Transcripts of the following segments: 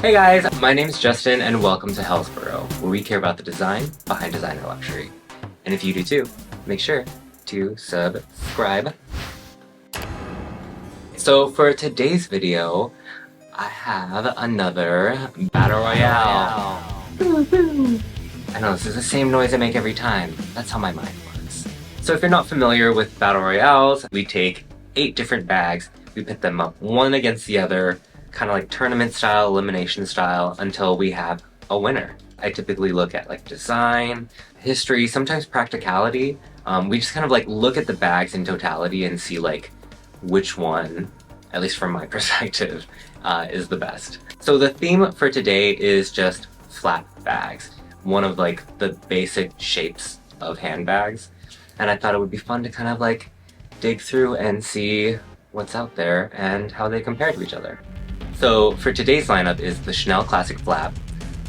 Hey guys, my name is Justin and welcome to Hellsborough, where we care about the design behind designer luxury. And if you do too, make sure to subscribe. So for today's video, I have another Battle Royale. I know, this is the same noise I make every time. That's how my mind works. So if you're not familiar with Battle Royales, we take 8 different bags, we pit them up one against the other, kind of like tournament style, elimination style, until we have a winner. I typically look at like design, history, sometimes practicality. We just kind of like look at the bags in totality and see like which one, at least from my perspective, is the best. So the theme for today is just flat bags, one of like the basic shapes of handbags. And I thought it would be fun to kind of like dig through and see what's out there and how they compare to each other. So for today's lineup is the Chanel Classic Flap,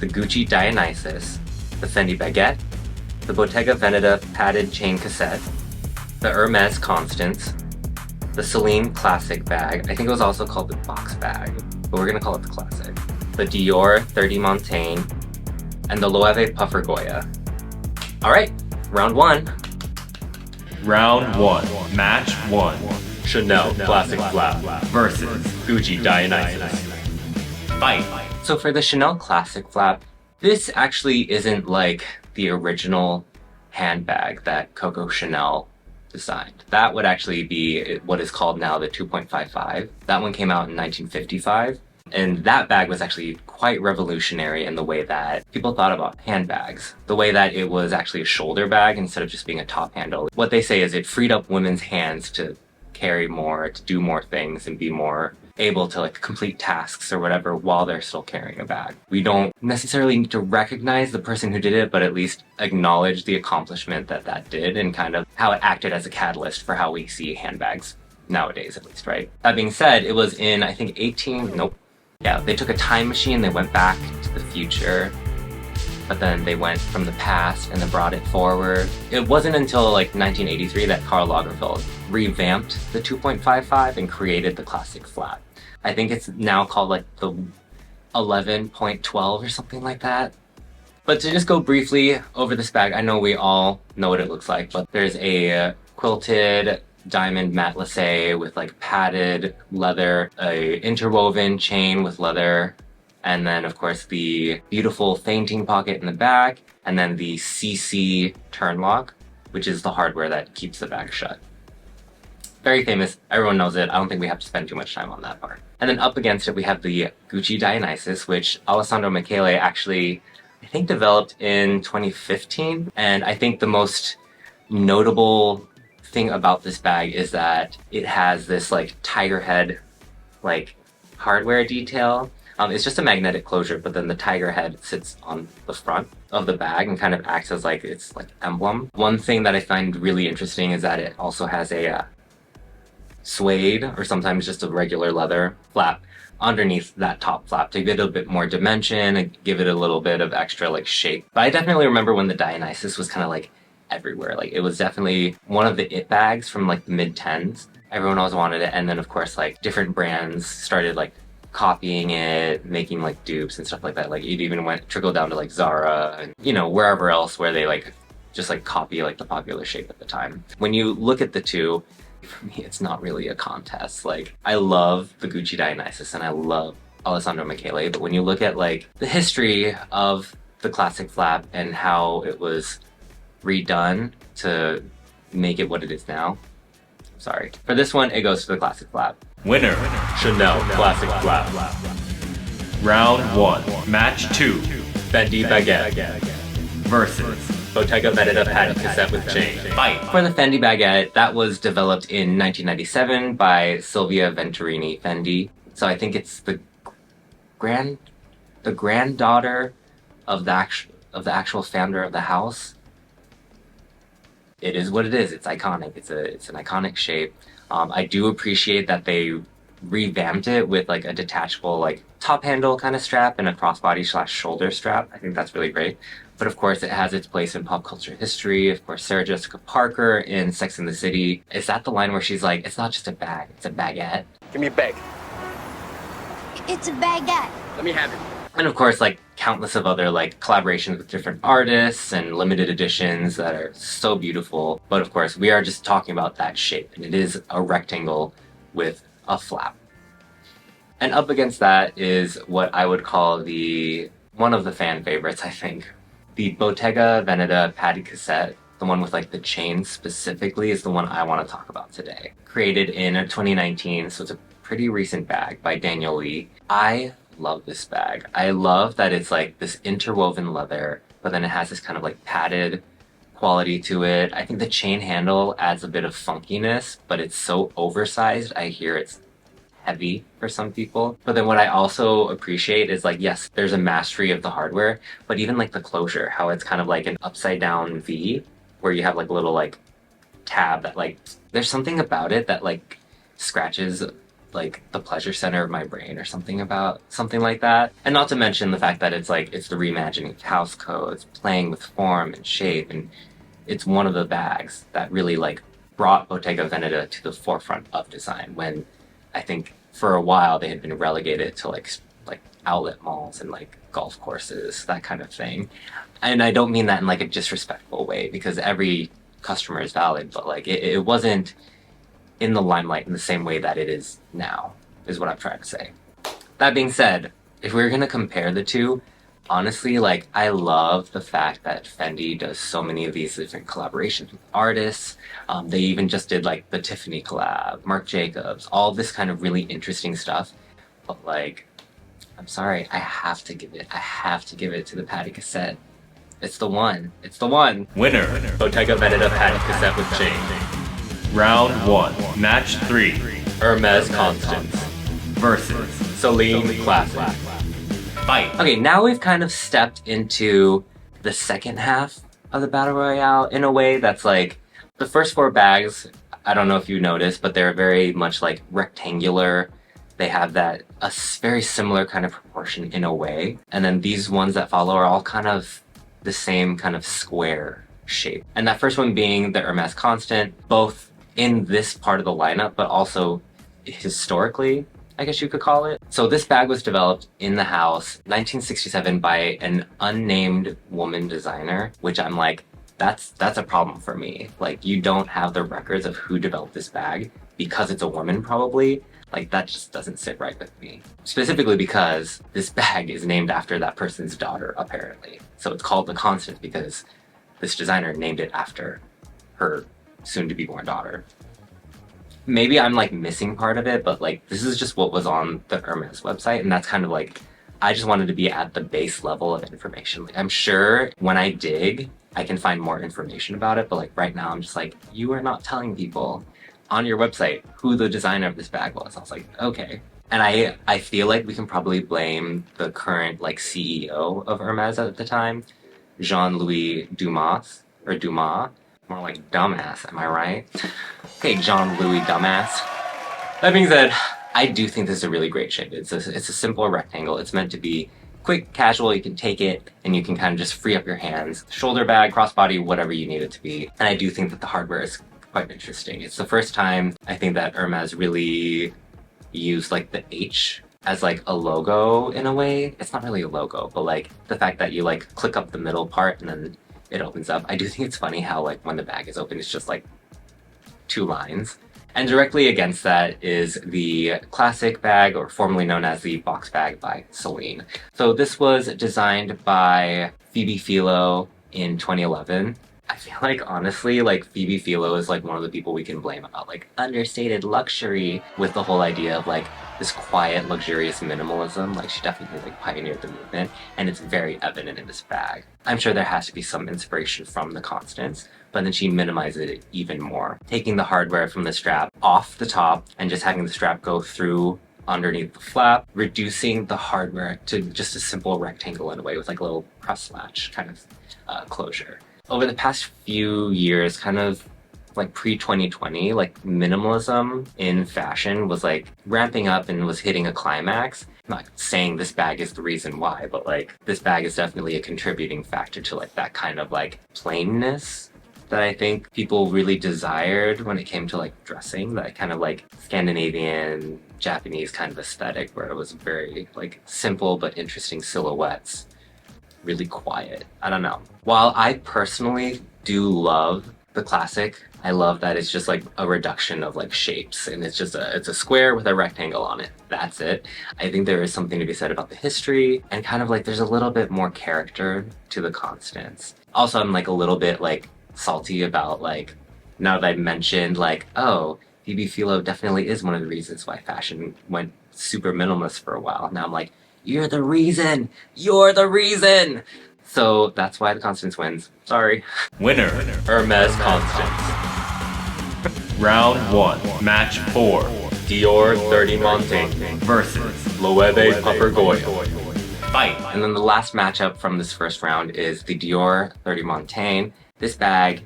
the Gucci Dionysus, the Fendi Baguette, the Bottega Veneta Padded Chain Cassette, the Hermès Constance, the Celine Classic Bag, I think it was also called the Box Bag, but we're gonna call it the Classic, the Dior 30 Montaigne, and the Loewe Puffer Goya. Alright, round 1. Round 1, Match 1. Chanel Classic Flap versus Gucci Dionysus. Fight! So for the Chanel Classic Flap, this actually isn't like the original handbag that Coco Chanel designed. That would actually be what is called now the 2.55. That one came out in 1955. And that bag was actually quite revolutionary in the way that people thought about handbags. The way that it was actually a shoulder bag instead of just being a top handle. What they say is it freed up women's hands to carry more, to do more things, and be more able to like complete tasks or whatever while they're still carrying a bag. We don't necessarily need to recognize the person who did it, but at least acknowledge the accomplishment that that did and kind of how it acted as a catalyst for how we see handbags nowadays, at least, right? That being said, it was in, I think, they took a time machine, they went back to the future, but then they went from the past and then brought it forward. It wasn't until like 1983 that Karl Lagerfeld revamped the 2.55 and created the Classic Flat. I think it's now called like the 11.12 or something like that. But to just go briefly over this bag, I know we all know what it looks like, but there's a quilted diamond matelassé with like padded leather, a interwoven chain with leather, and then of course the beautiful fainting pocket in the back, and then the CC turn lock, which is the hardware that keeps the bag shut. Very famous, everyone knows it. I don't think we have to spend too much time on that part. And then up against it we have the Gucci Dionysus, which Alessandro Michele actually, I think, developed in 2015. And I think the most notable thing about this bag is that it has this like tiger head like hardware detail. It's just a magnetic closure, but then the tiger head sits on the front of the bag and kind of acts as like its like emblem. One thing that I find really interesting is that it also has a suede or sometimes just a regular leather flap underneath that top flap to give it a bit more dimension and give it a little bit of extra like shape. But I definitely remember when the Dionysus was kind of like everywhere. Like it was definitely one of the it bags from like the mid-10s. Everyone always wanted it, and then of course like different brands started like copying it, making like dupes and stuff like that. Like it even trickled down to like Zara and, you know, wherever else where they like just like copy like the popular shape at the time. When you look at the two, for me it's not really a contest. Like I love the Gucci Dionysus and I love Alessandro Michele, but when you look at like the history of the Classic Flap and how it was redone to make it what it is now, sorry. For this one, it goes to the Classic Flap. Winner, Chanel Classic Flap. Round 1, Match 2. Fendi Baguette versus Bottega Veneta Padded Cassette with chain. Fight! For the Fendi Baguette, that was developed in 1997 by Silvia Venturini Fendi. So I think it's the granddaughter of the actual founder of the house. It is what it is. It's iconic. It's an iconic shape. I do appreciate that they revamped it with like a detachable like top handle kind of strap and a crossbody / shoulder strap. I think that's really great. But of course it has its place in pop culture history. Of course, Sarah Jessica Parker in Sex and the City. Is that the line where she's like, it's not just a bag, it's a baguette? Give me a bag. It's a baguette. Let me have it. And of course, like countless of other like collaborations with different artists and limited editions that are so beautiful. But of course, we are just talking about that shape, and it is a rectangle with a flap. And up against that is what I would call one of the fan favorites, I think. The Bottega Veneta padded cassette, the one with like the chain specifically, is the one I want to talk about today. Created in 2019, so it's a pretty recent bag by Daniel Lee. I love this bag. I love that it's like this interwoven leather, but then it has this kind of like padded quality to it. I think the chain handle adds a bit of funkiness, but it's so oversized. I hear it's heavy for some people. But then what I also appreciate is like, yes, there's a mastery of the hardware, but even like the closure, how it's kind of like an upside down V where you have like a little like tab that like, there's something about it that like scratches like the pleasure center of my brain or something like that. And not to mention the fact that it's like, it's the reimagining of house codes, playing with form and shape, and it's one of the bags that really like brought Bottega Veneta to the forefront of design, when I think for a while they had been relegated to like outlet malls and like golf courses, that kind of thing. And I don't mean that in like a disrespectful way, because every customer is valid, but like it wasn't in the limelight in the same way that it is now, is what I'm trying to say. That being said, if we're gonna compare the two, honestly, like, I love the fact that Fendi does so many of these different collaborations with artists. They even just did like the Tiffany collab, Marc Jacobs, all this kind of really interesting stuff. But like, I'm sorry, I have to give it to the padded cassette. It's the one. Winner, Bottega Veneta padded cassette with chain. Round 1, match 3, Hermès Constance versus Celine Classic. Fight. Okay, now we've kind of stepped into the second half of the Battle Royale in a way that's like, the first 4 bags, I don't know if you noticed, but they're very much like rectangular. They have a very similar kind of proportion in a way. And then these ones that follow are all kind of the same kind of square shape. And that first one being the Hermès Constant, both in this part of the lineup, but also historically, I guess you could call it. So this bag was developed in the house 1967 by an unnamed woman designer, which I'm like, that's a problem for me. Like, you don't have the records of who developed this bag because it's a woman, probably. Like, that just doesn't sit right with me. Specifically because this bag is named after that person's daughter, apparently. So it's called the Constant because this designer named it after her soon-to-be born daughter. Maybe I'm like missing part of it, but like, this is just what was on the Hermès website, and that's kind of like, I just wanted to be at the base level of information. Like, I'm sure when I dig, I can find more information about it, but like right now I'm just like, you are not telling people on your website who the designer of this bag was. I was like, okay. And I feel like we can probably blame the current like CEO of Hermès at the time, Jean-Louis Dumas, more like dumbass, am I right? Okay, Jean-Louis Dumbass. That being said, I do think this is a really great shape. It's a simple rectangle. It's meant to be quick, casual. You can take it and you can kind of just free up your hands. Shoulder bag, crossbody, whatever you need it to be. And I do think that the hardware is quite interesting. It's the first time I think that Hermès really used like the H as like a logo in a way. It's not really a logo, but like the fact that you like click up the middle part and then it opens up. I do think it's funny how like when the bag is open, it's just like 2 lines. And directly against that is the Classic Bag, or formerly known as the Box Bag by Celine. So this was designed by Phoebe Philo in 2011. I feel like, honestly, like Phoebe Philo is like one of the people we can blame about like understated luxury, with the whole idea of like this quiet, luxurious minimalism. Like, she definitely like pioneered the movement, and it's very evident in this bag. I'm sure there has to be some inspiration from the Constance, but then she minimized it even more, taking the hardware from the strap off the top and just having the strap go through underneath the flap, reducing the hardware to just a simple rectangle in a way with like a little press latch kind of closure. Over the past few years, kind of like pre-2020, like minimalism in fashion was like ramping up and was hitting a climax. I'm not saying this bag is the reason why, but like this bag is definitely a contributing factor to like that kind of like plainness that I think people really desired when it came to like dressing, that kind of like Scandinavian, Japanese kind of aesthetic where it was very like simple but interesting silhouettes, really quiet. I don't know. While I personally do love the classic, I love that it's just like a reduction of like shapes and it's a square with a rectangle on it. That's it. I think there is something to be said about the history and kind of like there's a little bit more character to the Constance. Also, I'm like a little bit like salty about like, now that I mentioned like, oh, Phoebe Philo definitely is one of the reasons why fashion went super minimalist for a while. Now I'm like, you're the reason! You're the reason! So that's why the Constance wins. Sorry. Winner, Hermès Constance. Round 1, match 4. Dior 30 Montaigne versus Loewe Puffer Goya. Fight! And then the last matchup from this first round is the Dior 30 Montaigne. This bag,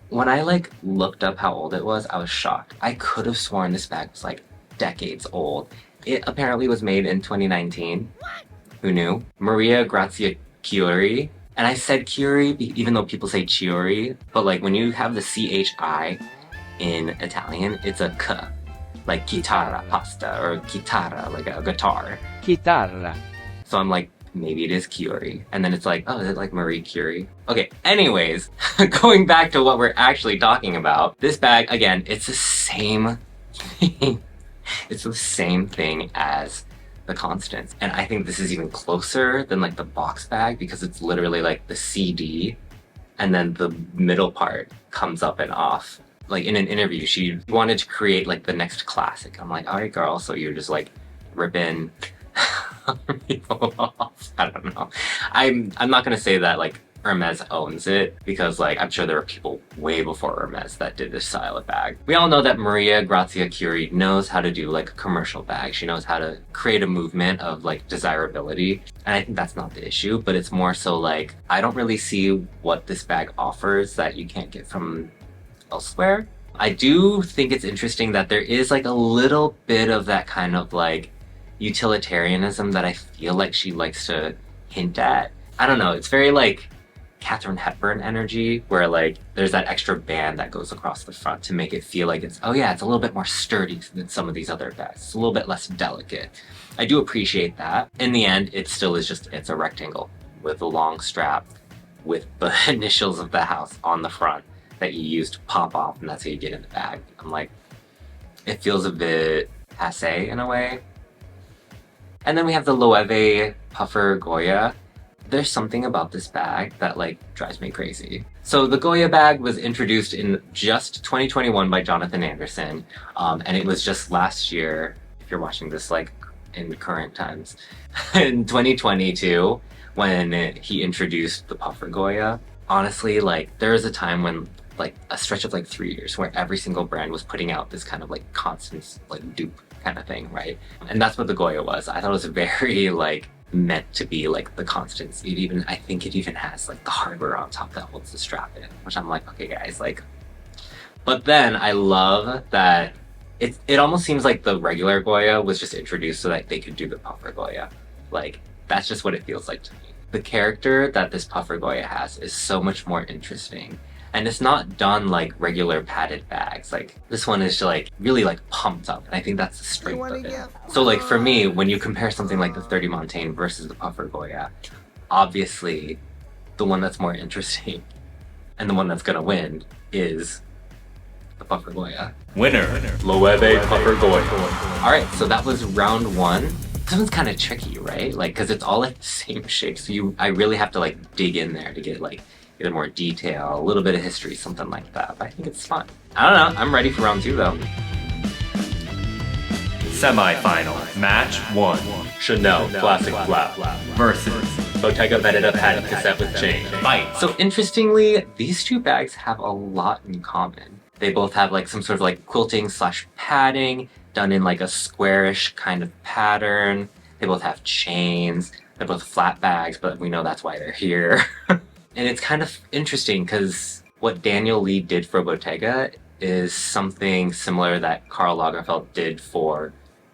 when I like looked up how old it was, I was shocked. I could have sworn this bag was like decades old. It apparently was made in 2019. Who knew? Maria Grazia Chiuri. And I said Chiuri even though people say Chiuri, but like when you have the CHI in Italian, it's a K. Like chitarra pasta or chitarra, like a guitar. Chitarra. So I'm like, maybe it is Chiuri. And then it's like, oh, is it like Marie Curie? Okay, anyways, going back to what we're actually talking about, this bag, again, it's the same thing. It's the same thing as the Constance. And I think this is even closer than like the box bag because it's literally like the CD and then the middle part comes up and off. Like in an interview, she wanted to create like the next classic. I'm like, all right, girl, so you're just like ripping people off. I don't know. I'm not gonna say that like Hermès owns it because like I'm sure there were people way before Hermès that did this style of bag. We all know that Maria Grazia Chiuri knows how to do like a commercial bag. She knows how to create a movement of like desirability. And I think that's not the issue, but it's more so like I don't really see what this bag offers that you can't get from elsewhere. I do think it's interesting that there is like a little bit of that kind of like utilitarianism that I feel like she likes to hint at. I don't know, it's very like Katharine Hepburn energy where like there's that extra band that goes across the front to make it feel like it's, oh yeah, it's a little bit more sturdy than some of these other bags. It's a little bit less delicate. I do appreciate that. In the end, it still is just, it's a rectangle with a long strap with the initials of the house on the front that you use to pop off, and that's how you get in the bag. I'm like, it feels a bit passé in a way. And then we have the Loewe Puffer Goya. There's something about this bag that like drives me crazy. So the Goya bag was introduced in just 2021 by Jonathan Anderson, and it was just last year, if you're watching this like in current times, in 2022 when he introduced the Puffer Goya. Honestly, like there was a time when like a stretch of like 3 years where every single brand was putting out this kind of like constant like dupe kind of thing, right? And that's what the Goya was. I thought it was very like meant to be like the Constance. I think it even has like the hardware on top that holds the strap in, which I'm like, okay guys, like. But then I love that it almost seems like the regular Goya was just introduced so that they could do the Puffer Goya. Like that's just what it feels like to me. The character that this Puffer Goya has is so much more interesting. And it's not done like regular padded bags. Like this one is just like really like pumped up. And I think that's the strength of it. So like for me, when you compare something like the 30 Montaigne versus the Puffer Goya, obviously the one that's more interesting and the one that's gonna win is the Puffer Goya. Winner, Loewe Puffer Goya. All right, so that was round one. This one's kind of tricky, right? Like, cause it's all like the same shape. So I really have to like dig in there to get like either more detail, a little bit of history, something like that. But I think it's fun. I don't know, I'm ready for round two though. Semi-final, match 1. Chanel Classic Flap versus Bottega Veneta padded cassette with chain. Fight! So interestingly, these two bags have a lot in common. They both have like some sort of like quilting slash padding done in like a squarish kind of pattern. They both have chains. They're both flat bags, but we know that's why they're here. And it's kind of interesting because what Daniel Lee did for Bottega is something similar that Karl Lagerfeld did for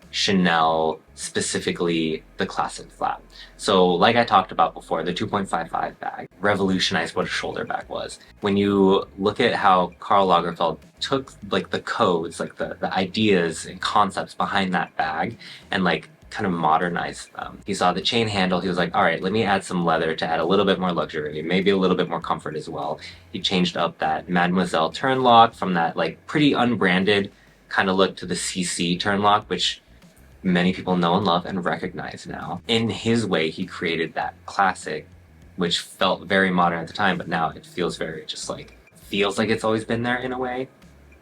Chanel, specifically the classic flap. So like I talked about before, the 2.55 bag revolutionized what a shoulder bag was. When you look at how Karl Lagerfeld took like the codes, like the ideas and concepts behind that bag and like kind of modernized them. He saw the chain handle, he was like, all right, let me add some leather to add a little bit more luxury, maybe a little bit more comfort as well. He changed up that Mademoiselle turn lock from that like pretty unbranded kind of look to the CC turn lock, which many people know and love and recognize now. In his way, he created that classic, which felt very modern at the time, but now it feels very just like, feels like it's always been there in a way.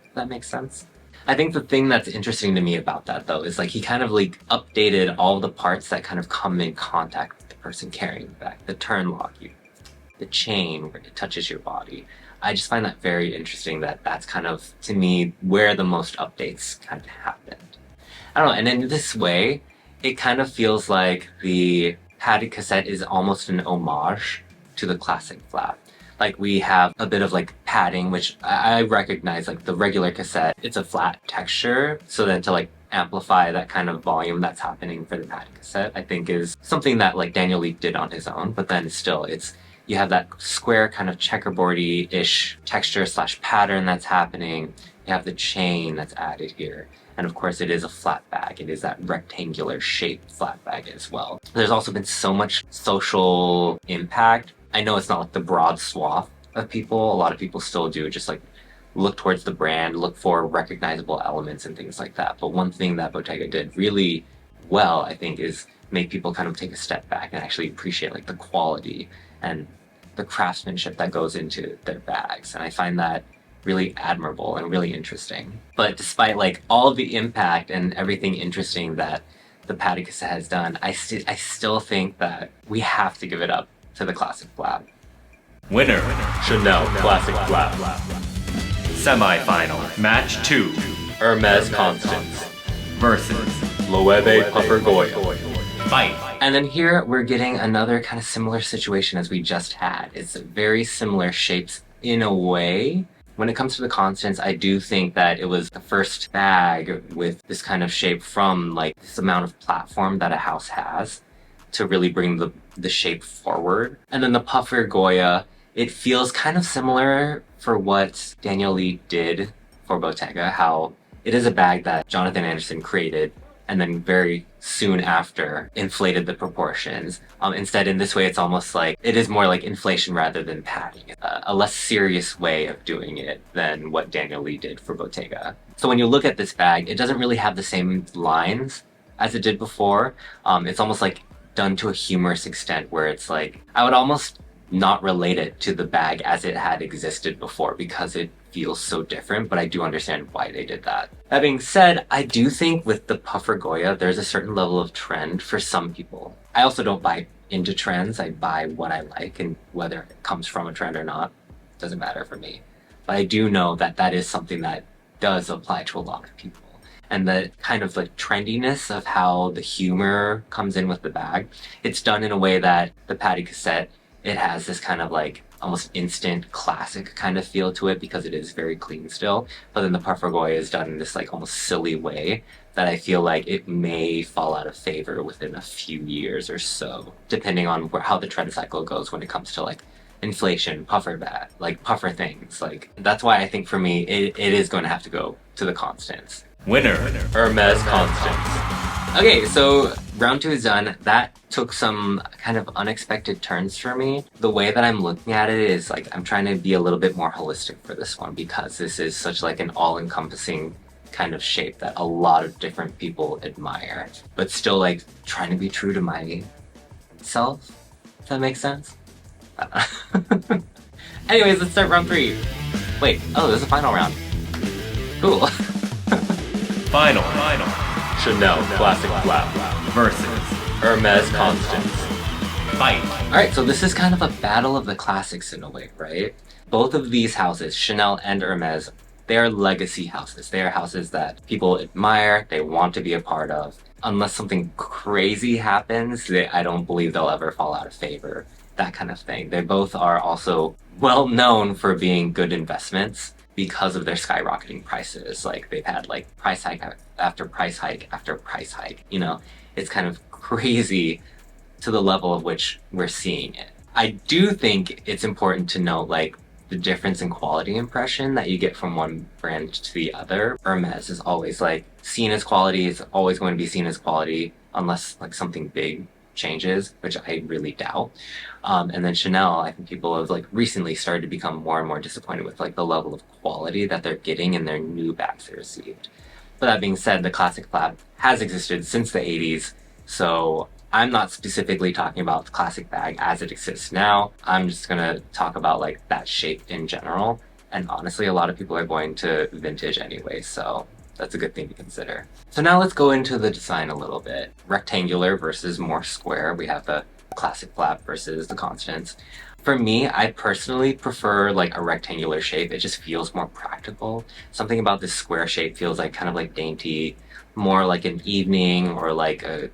If that makes sense. I think the thing that's interesting to me about that though is like he kind of like updated all the parts that kind of come in contact with the person carrying the bag. The turn lock, the chain where it touches your body. I just find that very interesting that that's kind of, to me, where the most updates kind of happened. I don't know, and in this way, it kind of feels like the padded cassette is almost an homage to the classic flap. Like we have a bit of like padding, which I recognize, like the regular cassette, it's a flat texture. So then to like amplify that kind of volume that's happening for the padded cassette, I think is something that like Daniel Lee did on his own, but then still you have that square kind of checkerboardy-ish texture / pattern that's happening. You have the chain that's added here. And of course it is a flat bag. It is that rectangular shaped flat bag as well. There's also been so much social impact. I know it's not like the broad swath of people. A lot of people still do just like look towards the brand, look for recognizable elements and things like that. But one thing that Bottega did really well, I think, is make people kind of take a step back and actually appreciate like the quality and the craftsmanship that goes into their bags. And I find that really admirable and really interesting. But despite like all of the impact and everything interesting that the padded cassette has done, I still think that we have to give it up to the classic flap. Winner, Chanel Classic Flap. Semi-final, match 2, Hermès Constance versus Loewe Puffer Goya. Fight. And then here we're getting another kind of similar situation as we just had. It's very similar shapes in a way. When it comes to the Constance, I do think that it was the first bag with this kind of shape from like this amount of platform that a house has to really bring the shape forward. And then the Puffer Goya, it feels kind of similar for what Daniel Lee did for Bottega, how it is a bag that Jonathan Anderson created and then very soon after inflated the proportions. Instead, in this way, it's almost like, it is more like inflation rather than padding. A less serious way of doing it than what Daniel Lee did for Bottega. So when you look at this bag, it doesn't really have the same lines as it did before. It's almost like done to a humorous extent where it's like, I would almost not relate it to the bag as it had existed before because it feels so different, but I do understand why they did that. That being said, I do think with the Puffer Goya, there's a certain level of trend for some people. I also don't buy into trends. I buy what I like, and whether it comes from a trend or not, doesn't matter for me. But I do know that that is something that does apply to a lot of people. And the kind of like trendiness of how the humor comes in with the bag, it's done in a way that the padded cassette, it has this kind of like almost instant classic kind of feel to it because it is very clean still. But then the Puffer Goya is done in this like almost silly way that I feel like it may fall out of favor within a few years or so, depending on how the trend cycle goes when it comes to like inflation, puffer bag, like puffer things. Like that's why I think for me, it is going to have to go to the Constance. Winner, Hermès Constance. Okay, so round 2 is done. That took some kind of unexpected turns for me. The way that I'm looking at it is like I'm trying to be a little bit more holistic for this one because this is such like an all-encompassing kind of shape that a lot of different people admire, but still like trying to be true to myself, if that makes sense. Anyways, let's start round 3. Wait, oh, there's a final round. Cool. Final. Chanel Classic Flap versus Hermès Constance. Fight. Alright, so this is kind of a battle of the classics in a way, right? Both of these houses, Chanel and Hermès, they are legacy houses. They are houses that people admire, they want to be a part of. Unless something crazy happens, I don't believe they'll ever fall out of favor. That kind of thing. They both are also well known for being good investments. because of their skyrocketing prices. Like they've had like price hike after price hike after price hike. You know, it's kind of crazy to the level of which we're seeing it. I do think it's important to note like the difference in quality impression that you get from one brand to the other. Hermès is always like seen as quality, it's always going to be seen as quality unless like something big changes, which I really doubt. And then Chanel, I think people have like recently started to become more and more disappointed with like the level of quality that they're getting in their new bags they received. But that being said, the classic flap has existed since the 80s, so I'm not specifically talking about the classic bag as it exists now. I'm just gonna talk about like that shape in general. And honestly, a lot of people are going to vintage anyway, so that's a good thing to consider. So now let's go into the design a little bit. Rectangular versus more square. We have the classic flap versus the Constance. For me, I personally prefer like a rectangular shape. It just feels more practical. Something about this square shape feels like kind of like dainty, more like an evening or like a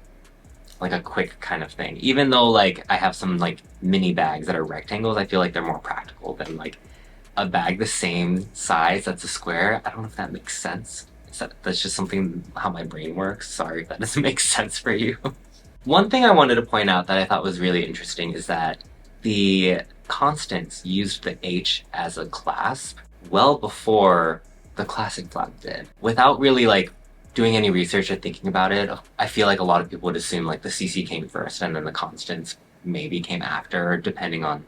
quick kind of thing. Even though like I have some like mini bags that are rectangles, I feel like they're more practical than like a bag the same size that's a square. I don't know if that makes sense. That's just something how my brain works. Sorry if that doesn't make sense for you. One thing I wanted to point out that I thought was really interesting is that the Constance used the H as a clasp well before the classic flap did. Without really like doing any research or thinking about it, I feel like a lot of people would assume like the CC came first and then the Constance maybe came after, depending on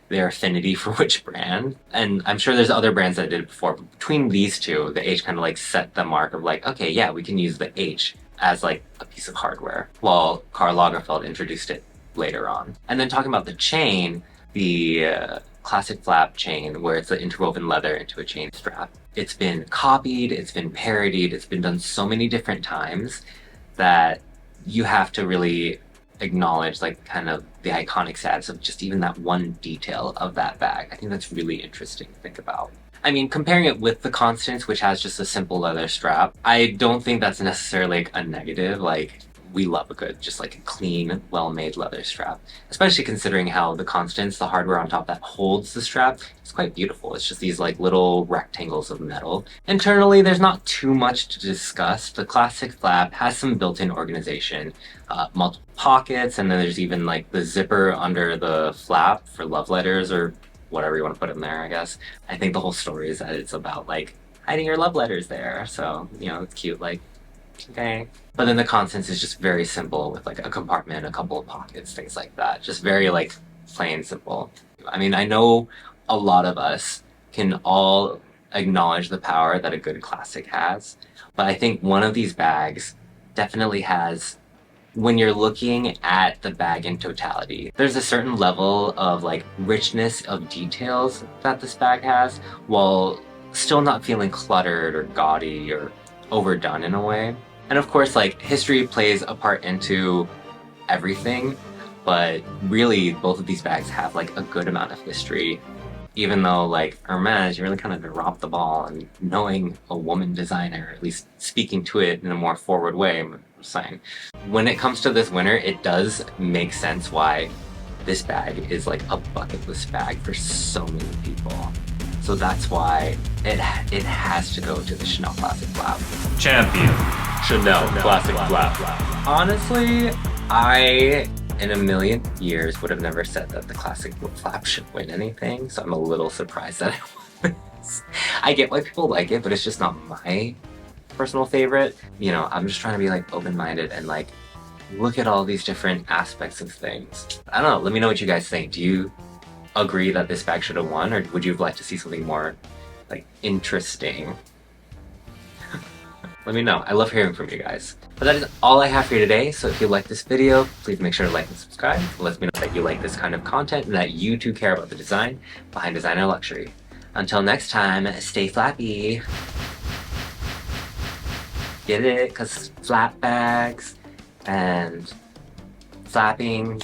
their affinity for which brand. And I'm sure there's other brands that did it before, but between these two, the H kind of like set the mark of like, okay, yeah, we can use the H as like a piece of hardware, while Karl Lagerfeld introduced it later on. And then talking about the chain, the classic flap chain, where it's the interwoven leather into a chain strap. It's been copied, it's been parodied, it's been done so many different times that you have to really acknowledge like kind of the iconic status of just even that one detail of that bag. I think that's really interesting to think about. I mean, comparing it with the Constance, which has just a simple leather strap, I don't think that's necessarily like a negative. Like, we love a good, just like a clean, well-made leather strap. Especially considering how the Constance, the hardware on top that holds the strap, is quite beautiful. It's just these like little rectangles of metal. Internally, there's not too much to discuss. The classic flap has some built-in organization, multiple pockets, and then there's even like the zipper under the flap for love letters or whatever you want to put in there, I guess. I think the whole story is that it's about like hiding your love letters there. So, you know, it's cute, like, okay. But then the Constance is just very simple with like a compartment, a couple of pockets, things like that. Just very like plain simple. I mean, I know a lot of us can all acknowledge the power that a good classic has, but I think one of these bags definitely has, when you're looking at the bag in totality, there's a certain level of like richness of details that this bag has, while still not feeling cluttered or gaudy or overdone in a way. And of course, like, history plays a part into everything, but really both of these bags have like a good amount of history. Even though like Hermès, you really kind of dropped the ball and knowing a woman designer, at least speaking to it in a more forward way, I'm saying. When it comes to this winter, it does make sense why this bag is like a bucket list bag for so many people. So that's why it has to go to the Chanel Classic Flap. Champion, Chanel Classic Flap. Honestly, I, in a million years, would have never said that the Classic Flap should win anything, so I'm a little surprised that it won. I get why people like it, but it's just not my personal favorite. You know, I'm just trying to be like open-minded and like look at all these different aspects of things. I don't know, let me know what you guys think. Do you agree that this bag should have won, or would you have liked to see something more like interesting? Let me know. I love hearing from you guys. But that is all I have for you today. So if you like this video, please make sure to like and subscribe. It lets me know that you like this kind of content and that you too care about the design behind designer luxury. Until next time, stay flappy. Get it? Because flap bags and flapping